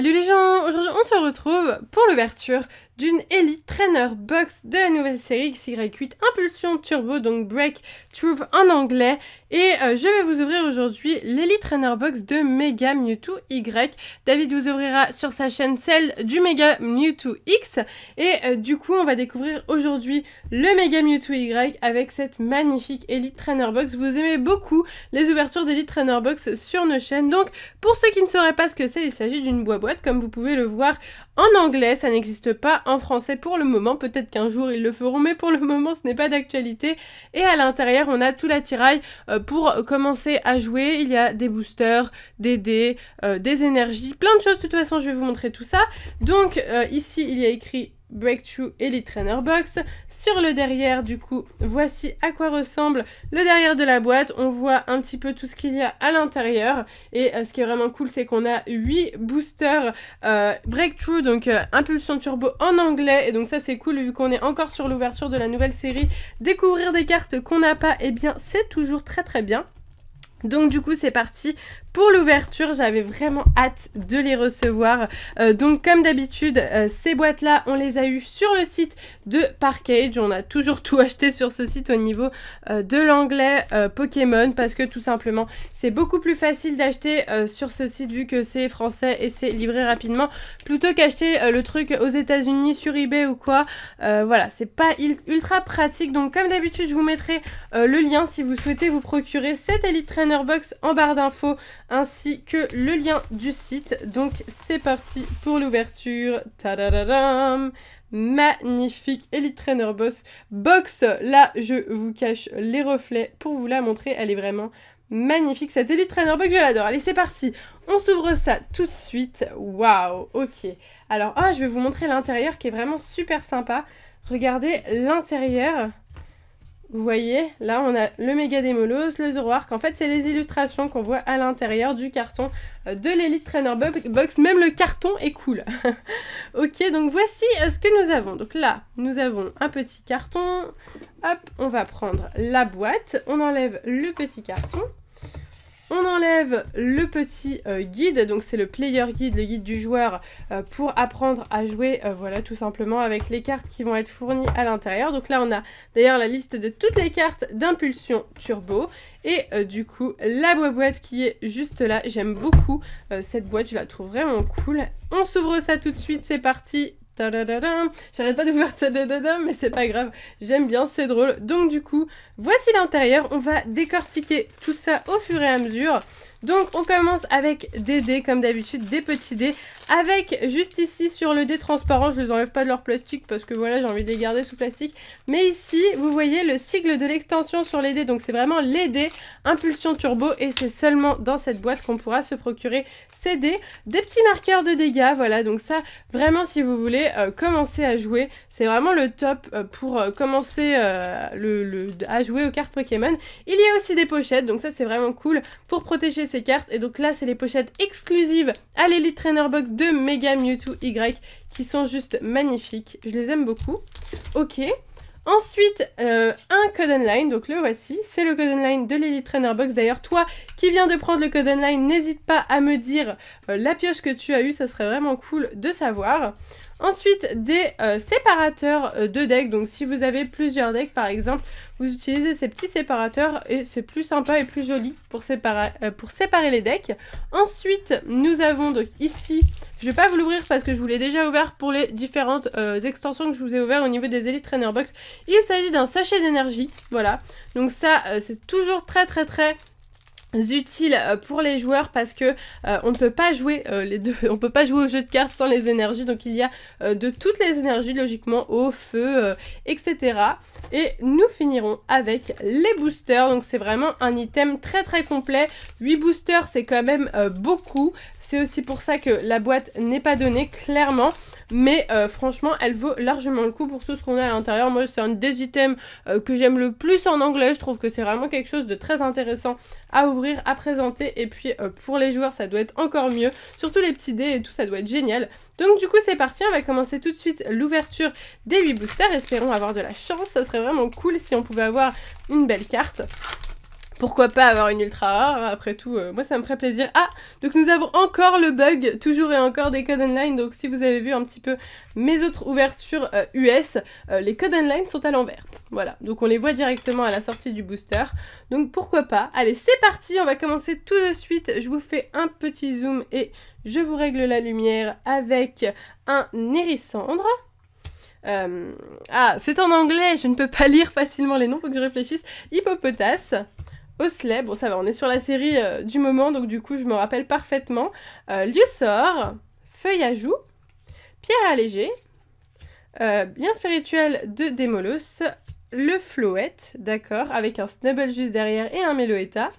Salut les gens, aujourd'hui on se retrouve pour l'ouverture d'une Elite Trainer Box de la nouvelle série XY8 Impulsion Turbo, donc Breakthrough en anglais. Et je vais vous ouvrir aujourd'hui l'Elite Trainer Box de Mega Mewtwo Y. David vous ouvrira sur sa chaîne celle du Mega Mewtwo X. Et du coup on va découvrir aujourd'hui le Mega Mewtwo Y avec cette magnifique Elite Trainer Box. Vous aimez beaucoup les ouvertures d'Elite Trainer Box sur nos chaînes. Donc pour ceux qui ne sauraient pas ce que c'est, il s'agit d'une boîte comme vous pouvez le voir en anglais. Ça n'existe pas en français pour le moment. Peut-être qu'un jour ils le feront, mais pour le moment ce n'est pas d'actualité. Et à l'intérieur on a tout l'attirail pour commencer à jouer. Il y a des boosters, des dés, des énergies, plein de choses. De toute façon je vais vous montrer tout ça. Donc ici il y a écrit Breakthrough Elite Trainer Box. Sur le derrière, du coup, voici à quoi ressemble le derrière de la boîte. On voit un petit peu tout ce qu'il y a à l'intérieur. Et ce qui est vraiment cool, c'est qu'on a 8 boosters Breakthrough, donc Impulsion Turbo en anglais. Et donc ça, c'est cool vu qu'on est encore sur l'ouverture de la nouvelle série. Découvrir des cartes qu'on n'a pas, eh bien, c'est toujours très très bien. Donc du coup c'est parti pour l'ouverture, j'avais vraiment hâte de les recevoir. Donc comme d'habitude, ces boîtes là on les a eues sur le site de Parkage. On a toujours tout acheté sur ce site au niveau de l'anglais Pokémon, parce que tout simplement c'est beaucoup plus facile d'acheter sur ce site vu que c'est français et c'est livré rapidement, plutôt qu'acheter le truc aux États-Unis sur eBay ou quoi. Voilà, c'est pas ultra pratique. Donc comme d'habitude je vous mettrai le lien si vous souhaitez vous procurer cette Elite Trainer Box en barre d'infos, ainsi que le lien du site. Donc c'est parti pour l'ouverture. Tadadadam! Magnifique Elite Trainer Box. Là je vous cache les reflets pour vous la montrer. Elle est vraiment magnifique cette Elite Trainer Box, je l'adore. Allez c'est parti, on s'ouvre ça tout de suite. Waouh, ok. Alors je vais vous montrer l'intérieur qui est vraiment super sympa. Regardez l'intérieur. Vous voyez, là on a le Méga Démolos, le Zoroark. En fait c'est les illustrations qu'on voit à l'intérieur du carton de l'Elite Trainer Box. Même le carton est cool. Ok, donc voici ce que nous avons. Donc là, nous avons un petit carton. Hop, on va prendre la boîte. On enlève le petit carton. On enlève le petit guide, donc c'est le player guide, le guide du joueur pour apprendre à jouer, voilà, tout simplement avec les cartes qui vont être fournies à l'intérieur. Donc là on a d'ailleurs la liste de toutes les cartes d'Impulsion Turbo et du coup la boîte qui est juste là. J'aime beaucoup cette boîte, je la trouve vraiment cool. On s'ouvre ça tout de suite, c'est parti. J'arrête pas de vous faire tadadadam, mais c'est pas grave, j'aime bien, c'est drôle. Donc du coup, voici l'intérieur, on va décortiquer tout ça au fur et à mesure. Donc on commence avec des dés comme d'habitude, des petits dés, avec juste ici sur le dé transparent, je les enlève pas de leur plastique parce que voilà, j'ai envie de les garder sous plastique. Mais ici, vous voyez le sigle de l'extension sur les dés, donc c'est vraiment les dés Impulsion Turbo et c'est seulement dans cette boîte qu'on pourra se procurer ces dés. Des petits marqueurs de dégâts, voilà, donc ça, vraiment si vous voulez commencer à jouer, c'est vraiment le top pour commencer à jouer aux cartes Pokémon. Il y a aussi des pochettes, donc ça c'est vraiment cool pour protéger ces cartes. Et donc là c'est les pochettes exclusives à l'Elite Trainer Box de Mega Mewtwo Y qui sont juste magnifiques, je les aime beaucoup. Ok, ensuite un code online, donc le voici, c'est le code online de l'Elite Trainer Box. D'ailleurs toi qui viens de prendre le code online, n'hésite pas à me dire la pioche que tu as eue, ça serait vraiment cool de savoir. Ensuite, des séparateurs de decks. Donc si vous avez plusieurs decks par exemple, vous utilisez ces petits séparateurs et c'est plus sympa et plus joli pour séparer les decks. Ensuite, nous avons donc ici, je ne vais pas vous l'ouvrir parce que je vous l'ai déjà ouvert pour les différentes extensions que je vous ai ouvertes au niveau des Elite Trainer Box. Il s'agit d'un sachet d'énergie, voilà. Donc ça, c'est toujours très utile pour les joueurs parce que on ne peut pas jouer on peut pas jouer au jeu de cartes sans les énergies, donc il y a de toutes les énergies logiquement, eau, feu, etc. Et nous finirons avec les boosters, donc c'est vraiment un item très complet. 8 boosters c'est quand même beaucoup, c'est aussi pour ça que la boîte n'est pas donnée clairement. Mais franchement elle vaut largement le coup pour tout ce qu'on a à l'intérieur. Moi c'est un des items que j'aime le plus en anglais, je trouve que c'est vraiment quelque chose de très intéressant à ouvrir, à présenter, et puis pour les joueurs ça doit être encore mieux, surtout les petits dés et tout, ça doit être génial. Donc du coup c'est parti, on va commencer tout de suite l'ouverture des 8 boosters, espérons avoir de la chance, ça serait vraiment cool si on pouvait avoir une belle carte. Pourquoi pas avoir une ultra rare, après tout, moi ça me ferait plaisir. Ah, donc nous avons encore le bug, toujours et encore des codes online, donc si vous avez vu un petit peu mes autres ouvertures US, les codes online sont à l'envers. Voilà, donc on les voit directement à la sortie du booster, donc pourquoi pas. Allez, c'est parti, on va commencer tout de suite, je vous fais un petit zoom et je vous règle la lumière avec un hérissandre. Ah, c'est en anglais, je ne peux pas lire facilement les noms, faut que je réfléchisse. Hippopotas. Osley, bon ça va, on est sur la série du moment, donc du coup je me rappelle parfaitement. Liusor, Feuille à joue, Pierre allégé, Bien spirituel de Démolos, le Floette, d'accord, avec un Snubble juste derrière et un Meloetta.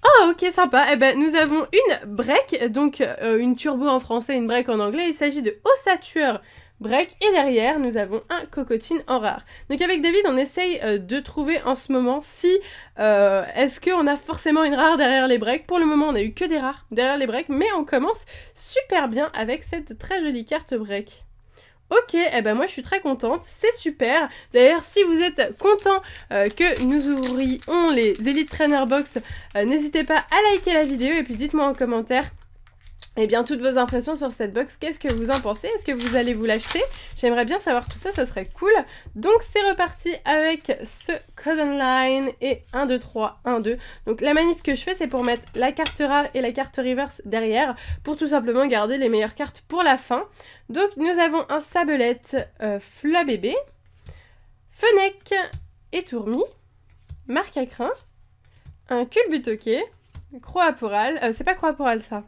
Oh ok sympa, eh ben nous avons une break, donc une turbo en français, une break en anglais, il s'agit de Ossature break, et derrière nous avons un cocotine en rare. Donc avec David on essaye de trouver en ce moment si est-ce qu'on a forcément une rare derrière les breaks. Pour le moment on a eu que des rares derrière les breaks, mais on commence super bien avec cette très jolie carte break. Ok, eh ben moi je suis très contente, c'est super. D'ailleurs, si vous êtes content que nous ouvrions les Elite Trainer Box, n'hésitez pas à liker la vidéo et puis dites-moi en commentaire eh bien toutes vos impressions sur cette box, qu'est-ce que vous en pensez? Est-ce que vous allez vous l'acheter? J'aimerais bien savoir tout ça, ça serait cool. Donc c'est reparti avec ce code online et 1, 2, 3, 1, 2. Donc la manip que je fais c'est pour mettre la carte rare et la carte reverse derrière, pour tout simplement garder les meilleures cartes pour la fin. Donc nous avons un Sabelette Flabébé, Fennec et Tourmi, Marc à crin, un Culbutoquet, Croaporal, c'est pas Croaporal ça.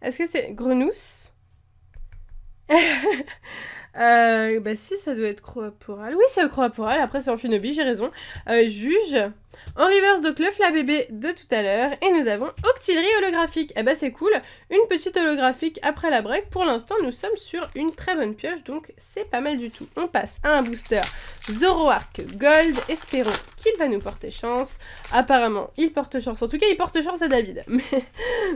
Est-ce que c'est Grenousse? Bah si, ça doit être Croaporal. Oui, c'est Croaporal, après c'est Amphinobi, j'ai raison. Juge. En reverse, donc le Flabébé de tout à l'heure. Et nous avons Octillerie holographique. Eh bah c'est cool. Une petite holographique après la break. Pour l'instant, nous sommes sur une très bonne pioche, donc c'est pas mal du tout. On passe à un booster Zoroark Gold. Espérons qu'il va nous porter chance. Apparemment, il porte chance. En tout cas, il porte chance à David. Mais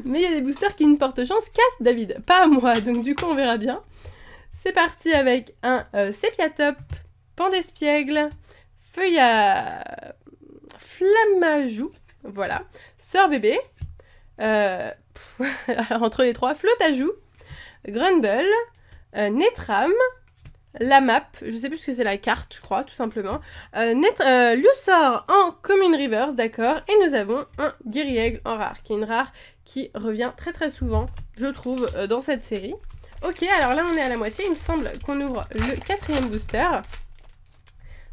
il y a des boosters qui ne portent chance qu'à David, pas à moi. Donc du coup, on verra bien. C'est parti avec un Sépiatop, Pandespiègle, Feuille à Flammajou, voilà, Sœur bébé, alors entre les trois, Flotte à joue, Grumble, Netram, la map, je sais plus ce que c'est, la carte, je crois, tout simplement, Liusor en commune reverse, d'accord, et nous avons un Guiriègle en rare, qui est une rare qui revient très très souvent, je trouve, dans cette série. Ok, alors là on est à la moitié, il me semble qu'on ouvre le 4e booster.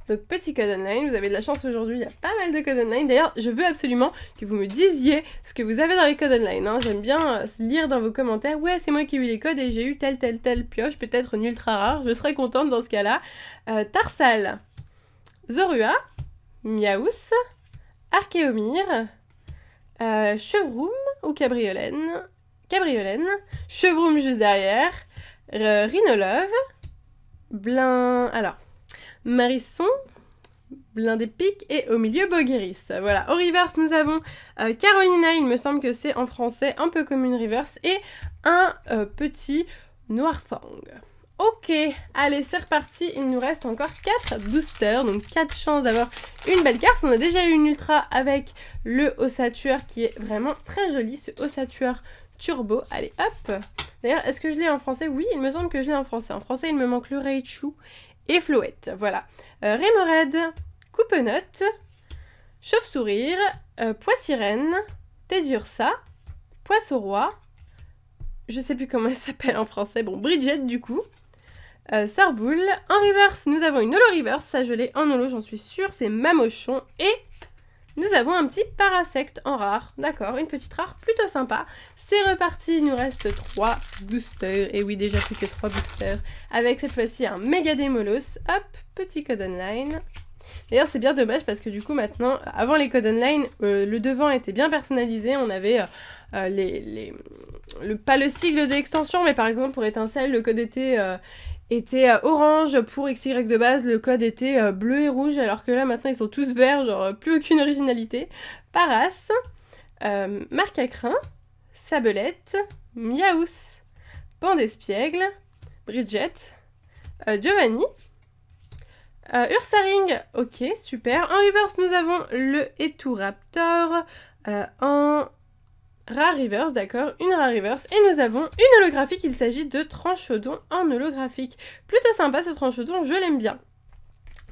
Donc petit code online, vous avez de la chance aujourd'hui, il y a pas mal de codes online. D'ailleurs, je veux absolument que vous me disiez ce que vous avez dans les codes online. Hein. J'aime bien lire dans vos commentaires, ouais c'est moi qui ai eu les codes et j'ai eu telle pioche, peut-être une ultra rare, je serais contente dans ce cas-là. Tarsal, Zorua, Miaous, Archéomir, Chevroum ou Cabriolaine, Chevroum juste derrière, Rhinolove, alors, Marisson, Blindé Pique et au milieu Bogueris. Voilà, au reverse nous avons Carolina, il me semble que c'est en français, un peu comme une reverse, et un petit Noirfang. Ok, allez c'est reparti, il nous reste encore 4 boosters, donc 4 chances d'avoir une belle carte. On a déjà eu une ultra avec le Ossature qui est vraiment très joli, ce Ossature Turbo. Allez hop. D'ailleurs, est-ce que je l'ai en français? Oui, il me semble que je l'ai en français. En français, il me manque le Raichu et Floette. Voilà. Rémored, Coupenote, Chauve-sourire, Poissirène, Teddiursa, Poisson-roi, je sais plus comment elle s'appelle en français, bon, Bridget du coup, Sarboule. En reverse, nous avons une holo reverse, ça je l'ai en holo, j'en suis sûre, c'est Mamochon. Et nous avons un petit Parasect en rare, d'accord, une petite rare plutôt sympa. C'est reparti, il nous reste 3 boosters, et oui, déjà plus que 3 boosters, avec cette fois-ci un méga Démolos, hop, petit code online. D'ailleurs c'est bien dommage parce que du coup maintenant, avant les codes online, le devant était bien personnalisé, on avait pas le sigle de l'extension, mais par exemple pour étincelle, le code était orange, pour XY de base, le code était bleu et rouge, alors que là maintenant ils sont tous verts, genre plus aucune originalité. Paras, Marc à crin, Sabelette, Miaous, Pandespiègle, Bridget, Giovanni, Ursaring, ok, super. En reverse, nous avons le Eturaptor en rare reverse, d'accord, une rare reverse. Et nous avons une holographique, il s'agit de Tranchodon en holographique. Plutôt sympa ce Tranchodon, je l'aime bien.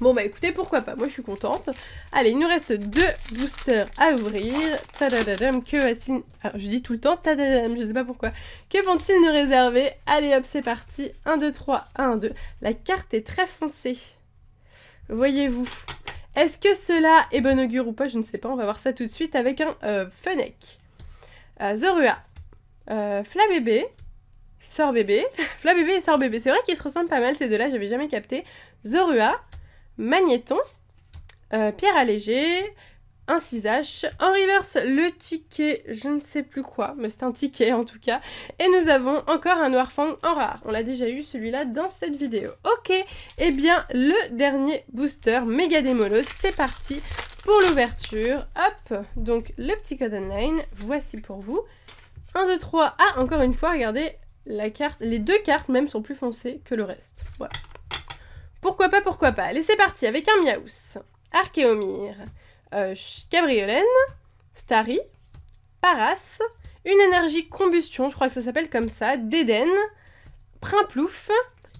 Bon bah écoutez, pourquoi pas, moi je suis contente. Allez, il nous reste 2 boosters à ouvrir. Tadadadam, que va-t-il... Alors je dis tout le temps tadadam, je sais pas pourquoi. Que vont-ils nous réserver? Allez hop, c'est parti. 1, 2, 3, 1, 2. La carte est très foncée. Voyez-vous. Est-ce que cela est bon augure ou pas? Je ne sais pas, on va voir ça tout de suite avec un Fennec. Zorua. Flabébé. Sorbébé. Flabébé et Sorbébé. C'est vrai qu'ils se ressemblent pas mal ces deux-là, j'avais jamais capté. Zorua. Magnéton, pierre allégée, un 6H. En reverse, le ticket, je ne sais plus quoi, mais c'est un ticket en tout cas. Et nous avons encore un Noirfang en rare. On l'a déjà eu celui-là dans cette vidéo. Ok, et bien le dernier booster Méga Démolos, c'est parti pour l'ouverture. Hop, donc le petit code online, voici pour vous. 1, 2, 3. Ah, encore une fois, regardez, la carte, les 2 cartes même sont plus foncées que le reste. Voilà. Pourquoi pas, pourquoi pas. Allez, c'est parti avec un Miaus, Archéomir, Cabriolène, Starry, Paras, une énergie combustion, je crois que ça s'appelle comme ça, Déden, Primplouf,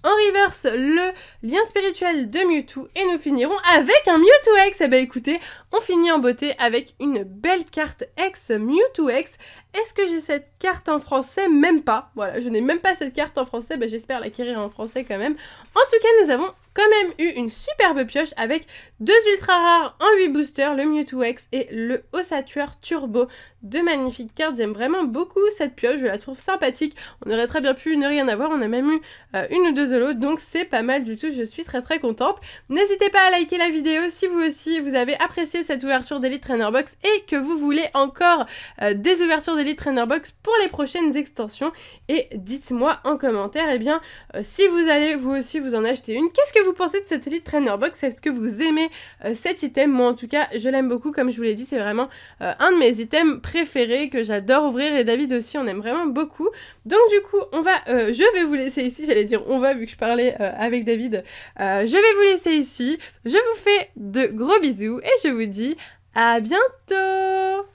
en reverse, le lien spirituel de Mewtwo, et nous finirons avec un Mewtwo X. Eh ben écoutez, on finit en beauté avec une belle carte X, Mewtwo X. Est-ce que j'ai cette carte en français? Même pas. Voilà, je n'ai même pas cette carte en français, ben j'espère l'acquérir en français quand même. En tout cas, nous avons quand même eu une superbe pioche avec 2 ultra rares en 8 boosters, le Mewtwo X et le Ossatueur Turbo. 2 magnifiques cartes, j'aime vraiment beaucoup cette pioche, je la trouve sympathique. On aurait très bien pu ne rien avoir, on a même eu 1 ou 2 holos, donc c'est pas mal du tout, je suis très contente. N'hésitez pas à liker la vidéo si vous aussi vous avez apprécié cette ouverture d'Elite Trainer Box et que vous voulez encore des ouvertures d'Elite Trainer Box pour les prochaines extensions. Et dites-moi en commentaire, eh bien, si vous allez vous aussi vous en acheter une, qu'est-ce que vous pensez de cette Elite Trainer Box? Est-ce que vous aimez cet item? Moi en tout cas, je l'aime beaucoup, comme je vous l'ai dit, c'est vraiment un de mes items préférés que j'adore ouvrir, et David aussi, on aime vraiment beaucoup. Donc du coup, on va, je vais vous laisser ici, j'allais dire on va vu que je parlais avec David, je vais vous laisser ici, je vous fais de gros bisous et je vous dis à bientôt.